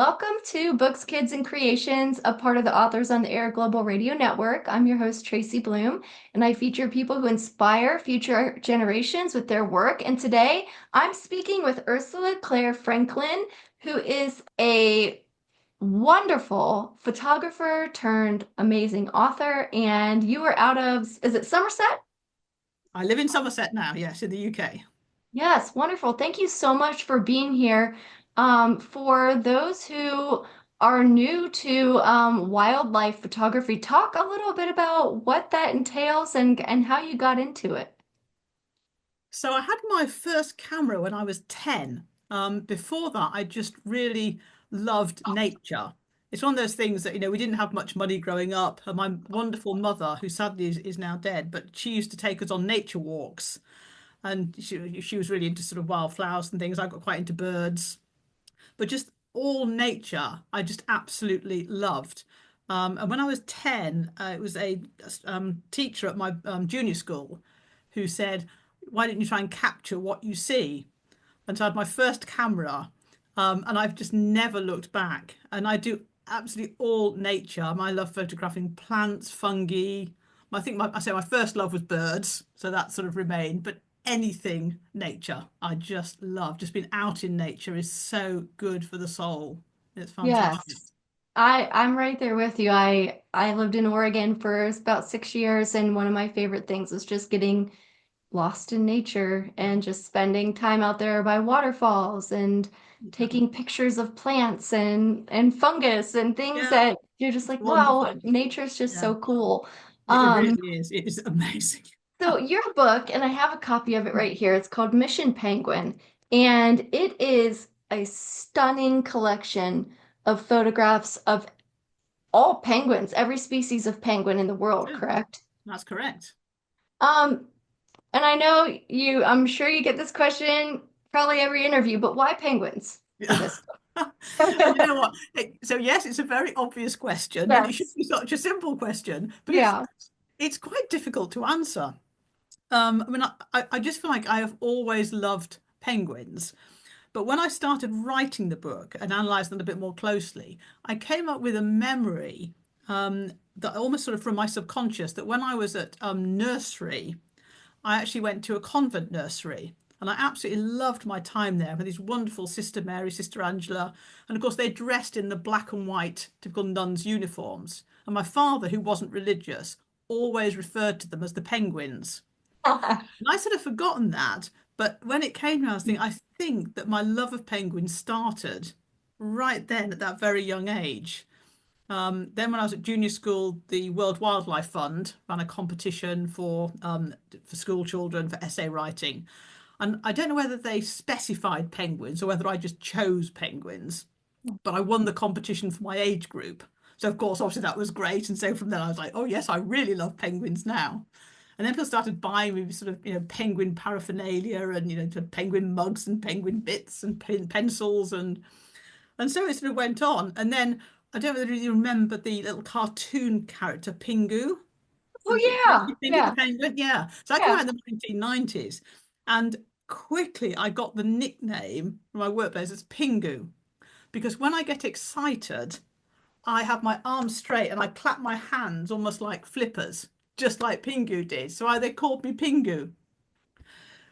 Welcome to Books, Kids, and Creations, a part of the Authors on the Air Global Radio Network. I'm your host, Tracy Blom, and I feature people who inspire future generations with their work. And today I'm speaking with Ursula Clare Franklin, who is a wonderful photographer turned amazing author. And you are out of, is it Somerset? I live in Somerset now, yes, in the UK. Yes, wonderful. Thank you so much for being here. For those who are new to wildlife photography, talk a little bit about what that entails and how you got into it. So I had my first camera when I was 10. Before that, I just really loved nature. It's one of those things that, we didn't have much money growing up. And my wonderful mother, who sadly is now dead, but she used to take us on nature walks. And she was really into sort of wildflowers and things. I got quite into birds. But just all nature, I just absolutely loved. And when I was 10, it was a teacher at my junior school who said, "Why don't you try and capture what you see?" And so I had my first camera, and I've just never looked back. And I do absolutely all nature. I love photographing plants, fungi. I say my first love was birds, so that sort of remained. But anything nature, I just love. Just being out in nature is so good for the soul. It's fantastic. Yes, I'm right there with you. I lived in Oregon for about 6 years, and one of my favorite things was just getting lost in nature and just spending time out there by waterfalls and Yeah, taking pictures of plants and fungus and things yeah, that you're just it's like, wow, wonderful. nature's just Yeah, so cool. it Um, really is. It is amazing. so your book, and I have a copy of it right here, it's called Mission Penguin, and it is a stunning collection of photographs of all penguins, every species of penguin in the world, Yeah, correct? that's correct. Um, And I know I'm sure you get this question probably every interview, but why penguins for Yeah. this And you book? know what? So yes, it's a very obvious question, and it should Yes. be such a simple question, but Yeah. it's quite difficult to answer. I just feel like I have always loved penguins. But when I started writing the book and analysing them a bit more closely, I came up with a memory that almost sort of from my subconscious that when I was at nursery, I actually went to a convent nursery. And I absolutely loved my time there with these wonderful Sister Mary, Sister Angela. And of course, they dressed in the black and white typical nuns' uniforms. And my father, who wasn't religious, always referred to them as the penguins. And I sort of forgotten that. But when it came around, I think that my love of penguins started right then at that very young age. Then when I was at junior school, the World Wildlife Fund ran a competition for school children for essay writing. And I don't know whether they specified penguins or whether I just chose penguins, but I won the competition for my age group. So of course, obviously that was great. And so from then I was like, oh yes, I really love penguins now. And then people started buying me sort of, penguin paraphernalia and, penguin mugs and penguin bits and pencils and so it sort of went on. And then I don't know whether you remember the little cartoon character Pingu. Oh Pingu yeah. the Yeah. penguin, yeah. So I came Yeah. out in the 1990s, and quickly I got the nickname from my workplace as Pingu because when I get excited, I have my arms straight and I clap my hands almost like flippers, just like Pingu did. So they called me Pingu,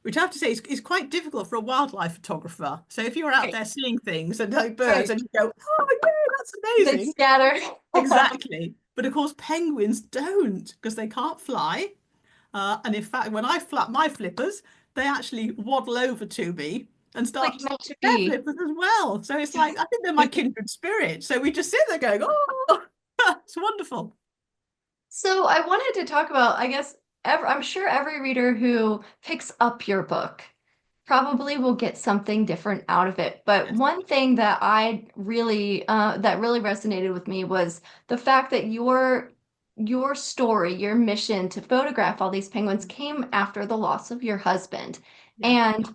which I have to say is quite difficult for a wildlife photographer. So if you're out Right. there seeing things and like birds Right. and you go, oh yeah, that's They amazing. scatter. Exactly. But of course, penguins don't because they can't fly. And in fact, when I flap my flippers, they actually waddle over to me and Like start to meant to flap their be. flippers as well. So it's like, I think they're my kindred spirit. So we just sit there going, oh, it's wonderful. So I wanted to talk about, I guess, I'm sure every reader who picks up your book probably will get something different out of it. But Yes. one thing that that really resonated with me was the fact that your story, your mission to photograph all these penguins came after the loss of your husband. Yeah. And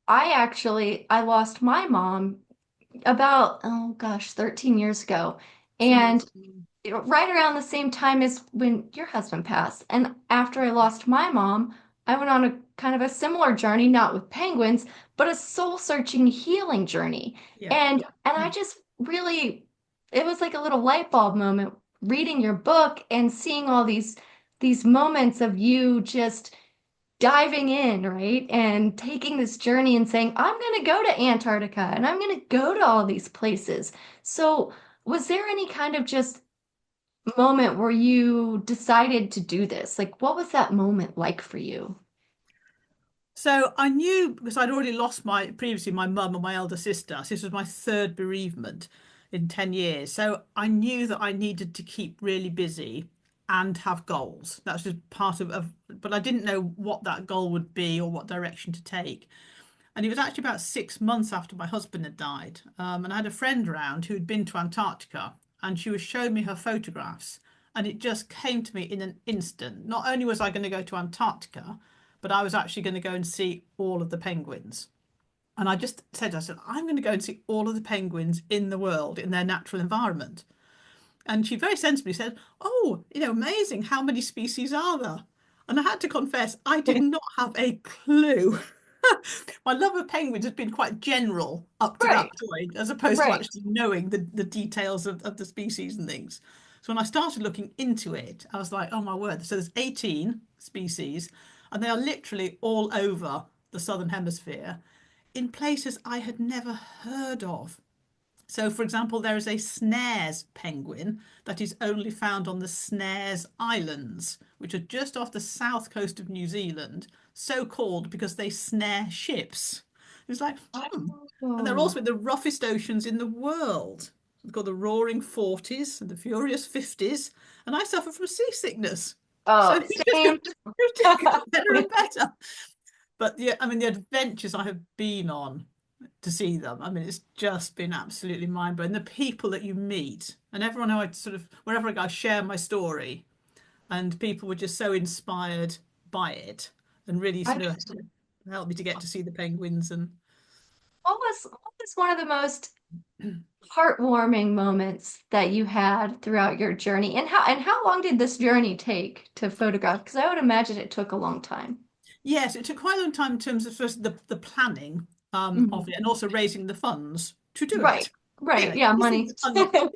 I lost my mom about, oh gosh, 13 years ago. So, And right around the same time as when your husband passed. And after I lost my mom, I went on a kind of a similar journey, not with penguins, but a soul-searching healing journey. yeah. And I just really, it was like a little light bulb moment reading your book and seeing all these moments of you just diving in, right? And taking this journey and saying, I'm going to go to Antarctica and I'm going to go to all these places. So, was there any kind of just moment where you decided to do this? Like, what was that moment like for you? So I knew because I'd already lost my mum and my elder sister. So this was my third bereavement in 10 years. So I knew that I needed to keep really busy and have goals. That's just part but I didn't know what that goal would be or what direction to take. And it was actually about 6 months after my husband had died. And I had a friend around who had been to Antarctica and she was showing me her photographs. And it just came to me in an instant. Not only was I going to go to Antarctica, but I was actually going to go and see all of the penguins. And I said, I'm going to go and see all of the penguins in the world in their natural environment. And she very sensibly said, oh, amazing. How many species are there? And I had to confess, I did not have a clue. My love of penguins has been quite general up to that Right, point, as opposed to right. actually knowing the details of the species and things. So when I started looking into it, I was like, oh my word. So there's 18 species, and they are literally all over the southern hemisphere in places I had never heard of. So, for example, there is a Snares penguin that is only found on the Snares Islands, which are just off the south coast of New Zealand, so called because they snare ships. It's like, hmm. And they're also Oh, in the roughest oceans in the world. We've got the roaring 40s and the furious 50s, and I suffer from seasickness. So oh, it's just same. got better and better. But I mean, the adventures I have been on to see them. I mean, it's just been absolutely mind blowing. The people that you meet, and everyone who I sort of, wherever I go, I share my story, and people were just so inspired by it, and really I, sort of helped me to get to see the penguins. And what was one of the most heartwarming moments that you had throughout your journey? And how long did this journey take to photograph? Because I would imagine it took a long time. yes, it took quite a long time in terms of first the planning of Mhm. it, and also raising the funds to do Right, it. right. Yeah, money. These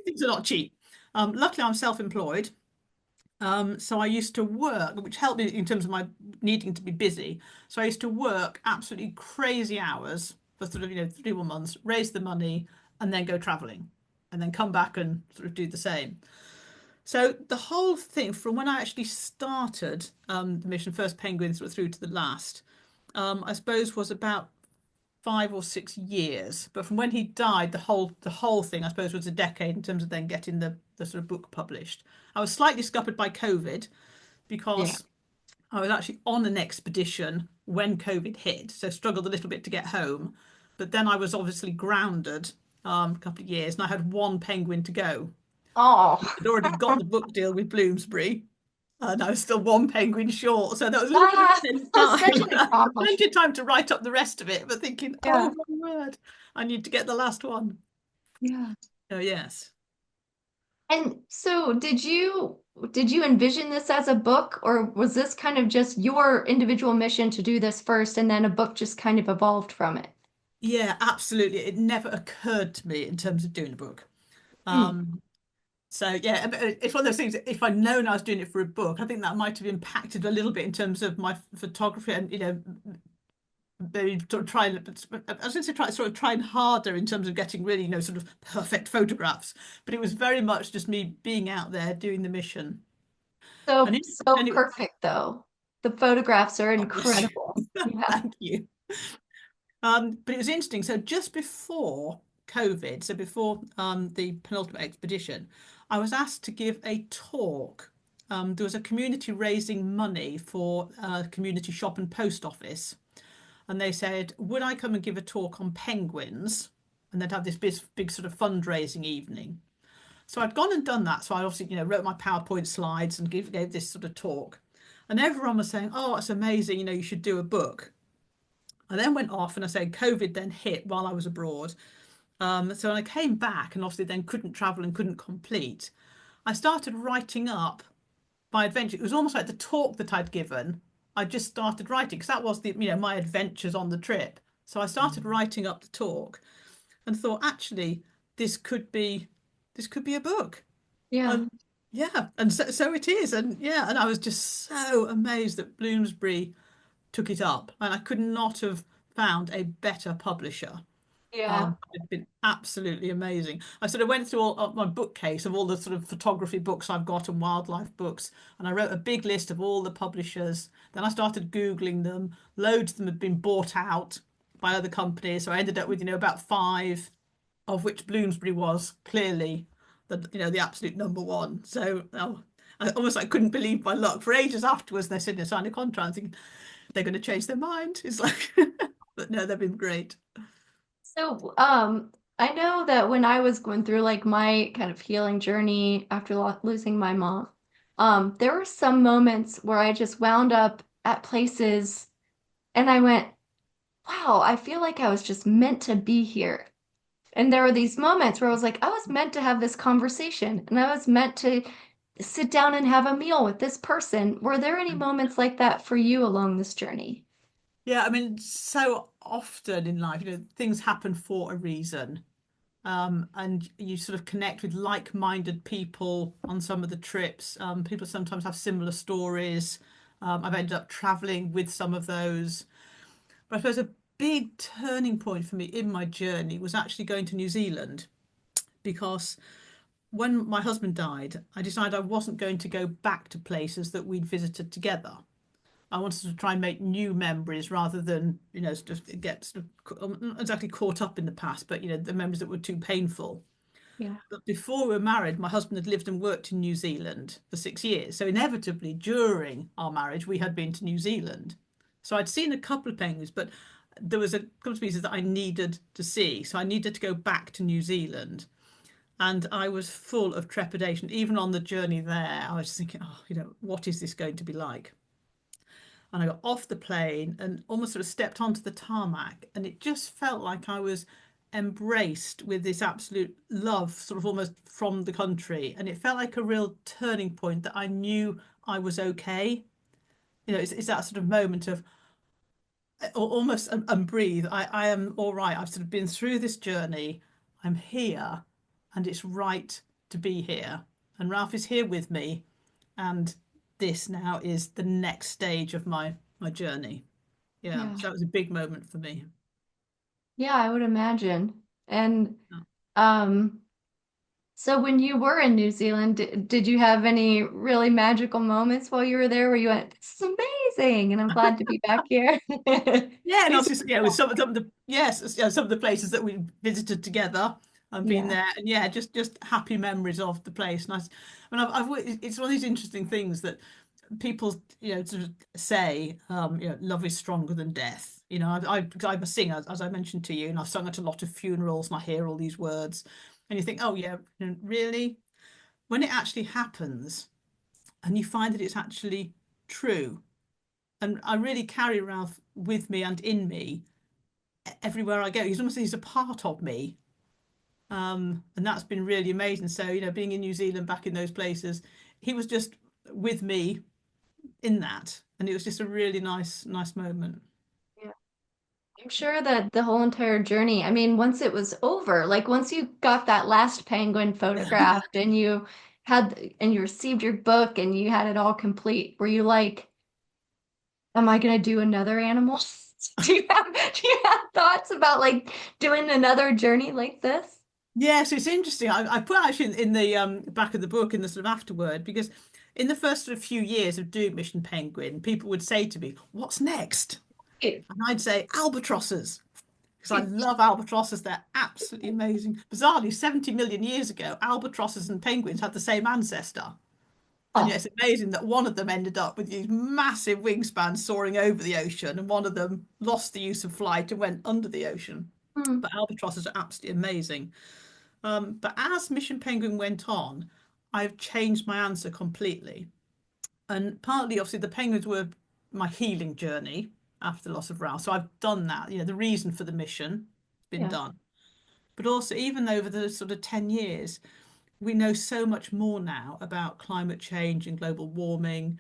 things are not cheap. Luckily, I'm self-employed. So I used to work, which helped me in terms of my needing to be busy. So I used to work absolutely crazy hours for sort of, 3 more months, raise the money, and then go traveling, and then come back and sort of do the same. So the whole thing, from when I actually started the mission, first penguins were through to the last, I suppose was about 5 or 6 years. But from when he died, the whole thing, I suppose, was a decade in terms of then getting the sort of book published. I was slightly scuppered by COVID Yeah. because I was actually on an expedition when COVID hit, so struggled a little bit to get home. But then I was obviously grounded a couple of years, and I had one penguin to go. Oh, I'd already got the book deal with Bloomsbury, and I was still one penguin short, so that was a little bit ah, tense such time. an Plenty of accomplishment. time to write up the rest of it, but thinking, Yeah, oh my word, I need to get the last one. yeah. Oh yes. And so did you envision this as a book, or was this kind of just your individual mission to do this first and then a book just kind of evolved from it? Yeah, absolutely. It never occurred to me in terms of doing a book. Hmm. Um, so yeah, it's one of those things. If I'd known I was doing it for a book, I think that might have impacted a little bit in terms of my photography and maybe sort of trying. I was going to say try sort of trying harder in terms of getting really sort of perfect photographs. But it was very much just me being out there doing the mission. And So it, so and it perfect though. The photographs are oh, bless you. incredible. Yeah. Thank you. But it was interesting. So just before COVID, so before the penultimate expedition, I was asked to give a talk. There was a community raising money for a community shop and post office, and they said, would I come and give a talk on penguins? And they'd have this big sort of fundraising evening. So I'd gone and done that. So I obviously, wrote my PowerPoint slides and gave this sort of talk. And everyone was saying, oh, it's amazing, you should do a book. I then went off and I said COVID then hit while I was abroad. So when I came back and obviously then couldn't travel and couldn't complete, I started writing up my adventure. It was almost like the talk that I'd given. I just started writing because that was my adventures on the trip. So I started writing up the talk and thought, actually, this could be this could be a book. Yeah. And yeah, and so it is. And yeah, and I was just so amazed that Bloomsbury took it up, and I could not have found a better publisher. Yeah. It's been absolutely amazing. I sort of went through all of my bookcase of all the sort of photography books I've got and wildlife books, and I wrote a big list of all the publishers. Then I started Googling them. Loads of them had been bought out by other companies, so I ended up with, about five, of which Bloomsbury was clearly the absolute number one. So I almost like couldn't believe my luck. For ages afterwards, they said they signed a contract, thinking they're going to change their mind. It's like, but no, they've been great. So, I know that when I was going through like my kind of healing journey after losing my mom, there were some moments where I just wound up at places and I went, wow, I feel like I was just meant to be here. And there were these moments where I was like, I was meant to have this conversation and I was meant to sit down and have a meal with this person. Were there any moments like that for you along this journey? Yeah, I mean, so often in life, things happen for a reason. And you sort of connect with like-minded people on some of the trips. People sometimes have similar stories. I've ended up traveling with some of those. But I suppose a big turning point for me in my journey was actually going to New Zealand because when my husband died, I decided I wasn't going to go back to places that we'd visited together. I wanted to try and make new memories rather than, sort of get sort of not exactly caught up in the past, but the memories that were too painful. Yeah. But before we were married, my husband had lived and worked in New Zealand for 6 years. So inevitably, during our marriage, we had been to New Zealand. So I'd seen a couple of penguins, but there was a couple of species that I needed to see. So I needed to go back to New Zealand. And I was full of trepidation. Even on the journey there, I was thinking, oh, what is this going to be like? And I got off the plane and almost sort of stepped onto the tarmac, and it just felt like I was embraced with this absolute love, sort of almost from the country. And it felt like a real turning point that I knew I was okay. It's that sort of moment of almost and breathe. I am all right. I've sort of been through this journey. I'm here, and it's right to be here. And Ralph is here with me, and this now is the next stage of my journey. Yeah, Yeah. so that was a big moment for me. Yeah, I would imagine. And um, so when you were in New Zealand, did you have any really magical moments while you were there where you went, this is amazing, and I'm glad to be back here? Yeah, and These also with some of the yes, yeah, some of the places that we visited together and been Yeah, there, and yeah, just happy memories of the place. And it's one of these interesting things that people sort of say, love is stronger than death. Because I'm a singer, as I mentioned to you, and I've sung at a lot of funerals, and I hear all these words, and you think, oh yeah, really? When it actually happens, and you find that it's actually true, and I really carry Ralph with me and in me everywhere I go. He's a part of me. And that's been really amazing. So, being in New Zealand back in those places, he was just with me in that. And it was just a really nice moment. yeah. I'm sure that the whole entire journey, I mean, once it was over, like once you got that last penguin photographed and and you received your book and you had it all complete, were you like, am I gonna do another animal? Do you have thoughts about like doing another journey like this? Yeah, so it's interesting. I put actually in the back of the book in the sort of afterword because in the first sort of few years of doing Mission Penguin, people would say to me, "What's next?" And I'd say albatrosses because I love albatrosses. They're absolutely amazing. Bizarrely, 70 million years ago, albatrosses and penguins had the same ancestor. And Oh, yet it's amazing that one of them ended up with these massive wingspans soaring over the ocean, and one of them lost the use of flight and went under the ocean. hmm, But albatrosses are absolutely amazing. But as Mission Penguin went on, I've changed my answer completely. And partly, obviously, the penguins were my healing journey after the loss of Ralph. So I've done that. The reason for the mission has been yeah, done. But also, even over the sort of 10 years, we know so much more now about climate change and global warming.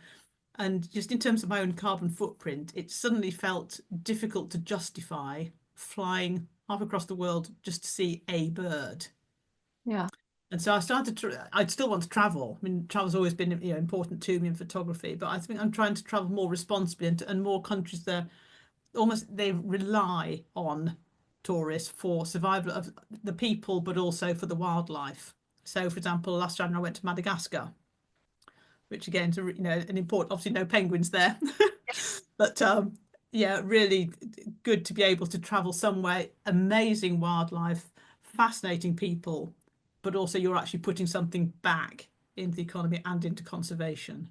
And just in terms of my own carbon footprint, it suddenly felt difficult to justify flying half across the world just to see a bird. Yeah. And so I started to, I'd still want to travel. I mean, travel's always been, important to me in photography, but I think I'm trying to travel more responsibly and more countries that almost they rely on tourists for survival of the people, but also for the wildlife. So, for example, last January I went to Madagascar, which again, to an important, obviously no penguins there, but yeah, really good to be able to travel somewhere, amazing wildlife, fascinating people, but also you're actually putting something back into the economy and into conservation.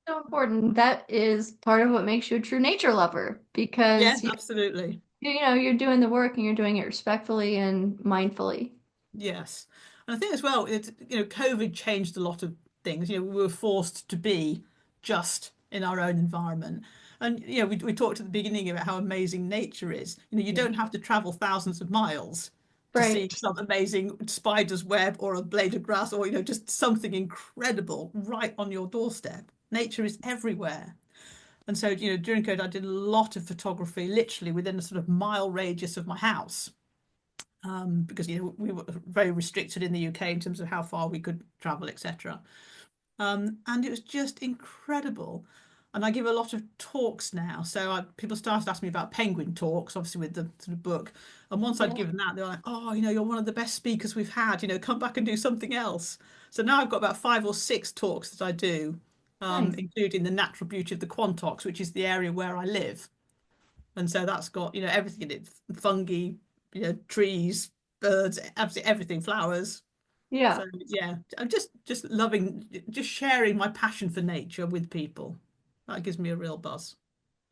So important. That is part of what makes you a true nature lover because Yes, absolutely. you're doing the work and you're doing it respectfully and mindfully. Yes. And I think as well, COVID changed a lot of things. We were forced to be just in our own environment. And, we talked at the beginning about how amazing nature is. You Yeah. don't have to travel thousands of miles to see Right. some amazing spider's web or a blade of grass or, just something incredible right on your doorstep. Nature is everywhere. And so, during COVID, I did a lot of photography, literally within a sort of mile radius of my house because we were very restricted in the UK in terms of how far we could travel, etc. And it was just incredible. And I give a lot of talks now. So people started asking me about penguin talks, obviously with the sort of book. And once I'd Yeah. given that, they were like, "Oh, you're one of the best speakers we've had. Come back and do something else." So now I've got about 5 or 6 talks that I do, Nice. including the natural beauty of the Quantox, which is the area where I live. And so that's got, everything in it, fungi, trees, birds, absolutely everything, flowers. Yeah. So yeah, I'm just loving just sharing my passion for nature with people. That gives me a real buzz.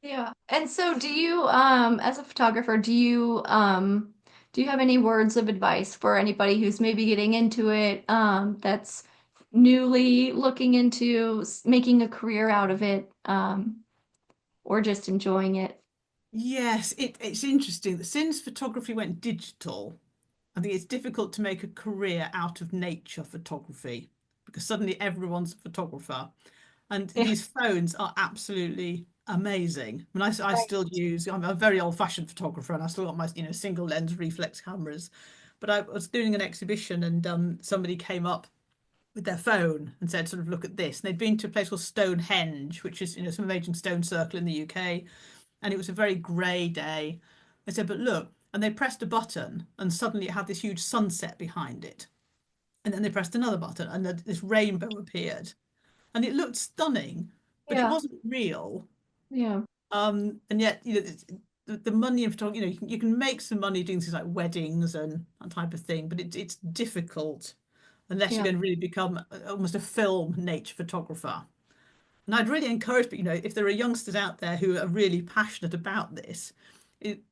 Yeah. And so do you, as a photographer, do you have any words of advice for anybody who's maybe getting into it, that's newly looking into making a career out of it, or just enjoying it? Yes, it's interesting that since photography went digital, I think it's difficult to make a career out of nature photography because suddenly everyone's a photographer. And Yeah. these phones are absolutely amazing. I mean, I Right. still use, I'm a very old-fashioned photographer and I still got my, single lens reflex cameras. But I was doing an exhibition and somebody came up with their phone and said, sort of, look at this. And they'd been to a place called Stonehenge, which is, some amazing stone circle in the UK. And it was a very grey day. They said, but look, and they pressed a button and suddenly it had this huge sunset behind it. And then they pressed another button and this rainbow appeared. And it looked stunning, but it Yeah. wasn't real. Yeah. And yet, the money in photography, you can make some money doing things like weddings and that type of thing, but it's difficult unless you're Yeah. going to really become almost a film nature photographer. And I'd really encourage, if there are youngsters out there who are really passionate about this,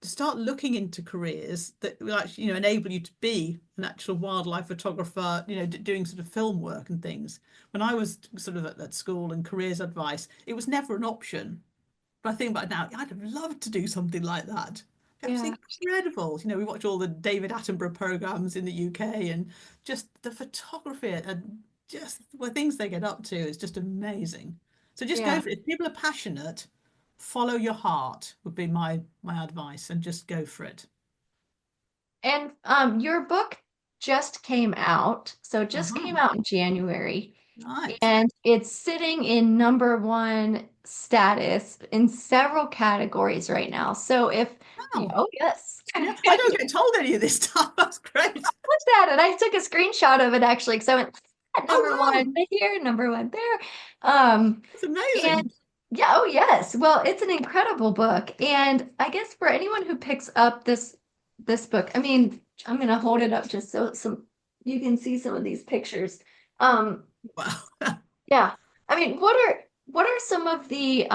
start looking into careers that will actually, enable you to be an actual wildlife photographer, doing sort of film work and things. When I was sort of at school and careers advice, it was never an option. But I think about it now, I'd have loved to do something like that. That was Yeah. incredible. We watch all the David Attenborough programs in the UK and just the photography and just the things they get up to is just amazing. So just go Yeah. for it. If people are passionate, follow your heart would be my advice and just go for it. And your book just came out. So it just came Uh-huh. out in January. Right. And it's sitting in number one status in several categories right now. So if you, Wow. oh yes. Yeah, I don't get told any of this stuff. That's great. What's that? And I took a screenshot of it actually because I went at Oh, number wow. one here, number one there. Um, That's and amazing. yeah, oh yes. Well, it's an incredible book. And I guess for anyone who picks up this book, I mean, I'm gonna hold it up just so some you can see some of these pictures. Um, Wow. yeah. I mean, what are some of the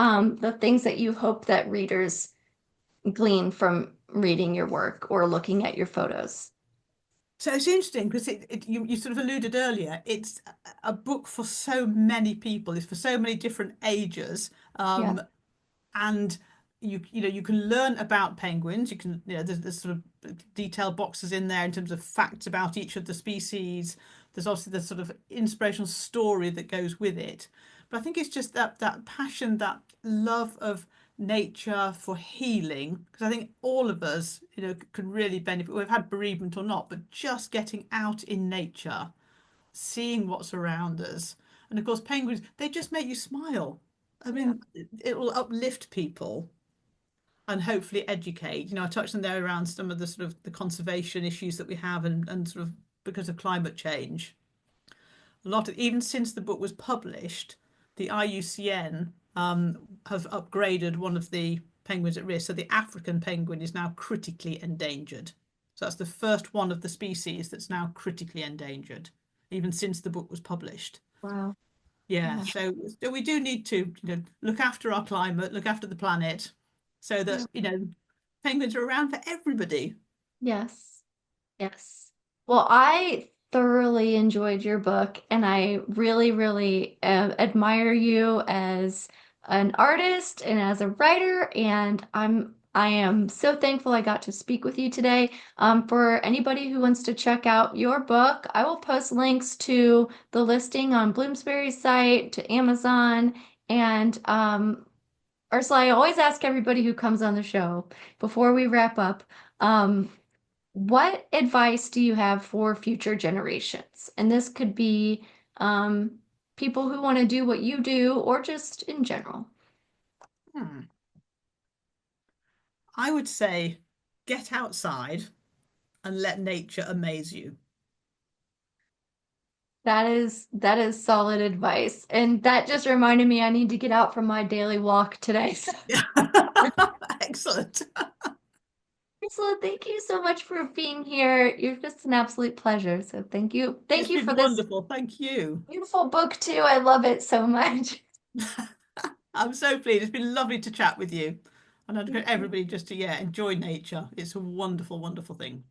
things that you hope that readers glean from reading your work or looking at your photos? So it's interesting because you sort of alluded earlier, it's a book for so many people, it's for so many different ages. Yeah. And you can learn about penguins. You can, there's sort of detailed boxes in there in terms of facts about each of the species. There's also the sort of inspirational story that goes with it. But I think it's just that passion, that love of nature for healing, because I think all of us, could really benefit. We've had bereavement or not, but just getting out in nature, seeing what's around us. And of course, penguins, they just make you smile. I Yeah. mean, it will uplift people and hopefully educate. I touched on there around some of the sort of the conservation issues that we have and sort of because of climate change. A lot of, even since the book was published, the IUCN have upgraded one of the penguins at risk. So the African penguin is now critically endangered. So that's the first one of the species that's now critically endangered, even since the book was published. Wow. Yeah, Yeah. so we do need to, look after our climate, look after the planet, so Yeah. that, penguins are around for everybody. Yes. Yes. Well, I thoroughly enjoyed your book, and I really, really admire you as an artist and as a writer. And I am so thankful I got to speak with you today. For anybody who wants to check out your book, I will post links to the listing on Bloomsbury's site, to Amazon, and Ursula, I always ask everybody who comes on the show before we wrap up. Um, what advice do you have for future generations? And this could be um, people who want to do what you do or just in general. Hmm. I would say get outside and let nature amaze you. That is solid advice. And that just reminded me I need to get out for my daily walk today. So, Yeah. Excellent. Ursula, thank you so much for being here. You're just an absolute pleasure. So thank you. Thank It's you been for this wonderful. Thank you. beautiful book too. I love it so much. I'm so pleased. It's been lovely to chat with you. And I'd Thank encourage you. everybody just to, yeah, enjoy nature. It's a wonderful, wonderful thing.